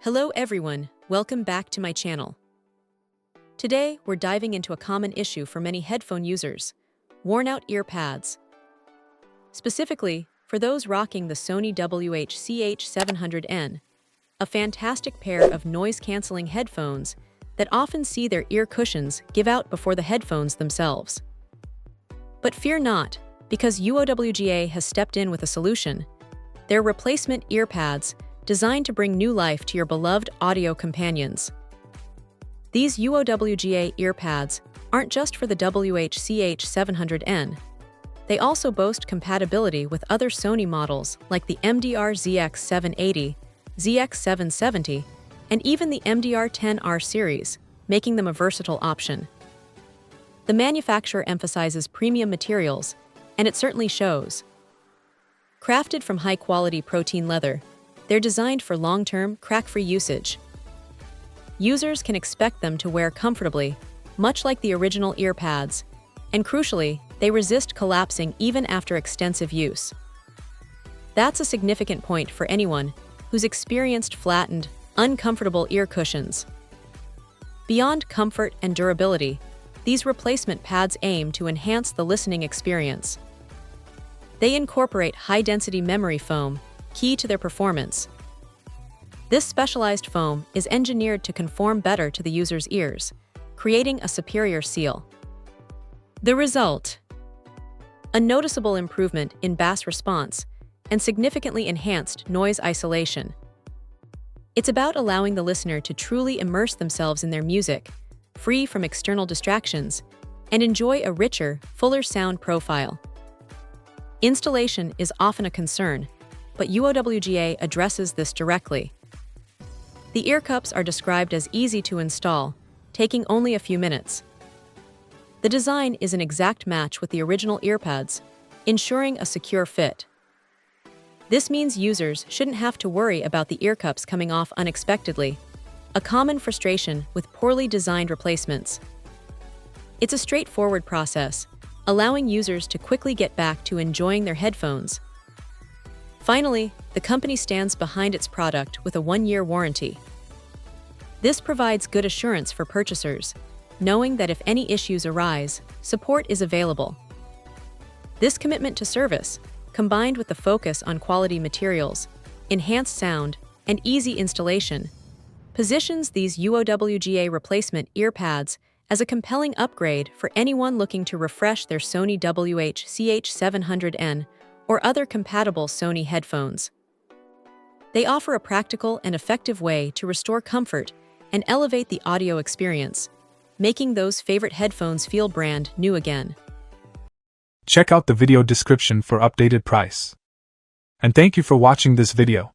Hello everyone, welcome back to my channel. Today, we're diving into a common issue for many headphone users: worn-out ear pads. Specifically, for those rocking the Sony WH-CH700N, a fantastic pair of noise-canceling headphones that often see their ear cushions give out before the headphones themselves. But fear not, because UOWGA has stepped in with a solution: their replacement ear pads designed to bring new life to your beloved audio companions. These UOWGA ear pads aren't just for the WH-CH700N. They also boast compatibility with other Sony models like the MDR-ZX780, ZX770, and even the MDR-10R series, making them a versatile option. The manufacturer emphasizes premium materials, and it certainly shows. Crafted from high-quality protein leather, they're designed for long-term, crack-free usage. Users can expect them to wear comfortably, much like the original ear pads, and crucially, they resist collapsing even after extensive use. That's a significant point for anyone who's experienced flattened, uncomfortable ear cushions. Beyond comfort and durability, these replacement pads aim to enhance the listening experience. They incorporate high-density memory foam, key to their performance. This specialized foam is engineered to conform better to the user's ears, creating a superior seal. The result: a noticeable improvement in bass response and significantly enhanced noise isolation. It's about allowing the listener to truly immerse themselves in their music, free from external distractions, and enjoy a richer, fuller sound profile. Installation is often a concern, but UOWGA addresses this directly. The ear cups are described as easy to install, taking only a few minutes. The design is an exact match with the original earpads, ensuring a secure fit. This means users shouldn't have to worry about the ear cups coming off unexpectedly, a common frustration with poorly designed replacements. It's a straightforward process, allowing users to quickly get back to enjoying their headphones. Finally, the company stands behind its product with a 1-year warranty. This provides good assurance for purchasers, knowing that if any issues arise, support is available. This commitment to service, combined with the focus on quality materials, enhanced sound, and easy installation, positions these UOWGA replacement ear pads as a compelling upgrade for anyone looking to refresh their Sony WH-CH700N or other compatible Sony headphones. They offer a practical and effective way to restore comfort and elevate the audio experience, making those favorite headphones feel brand new again. Check out the video description for updated price. And thank you for watching this video.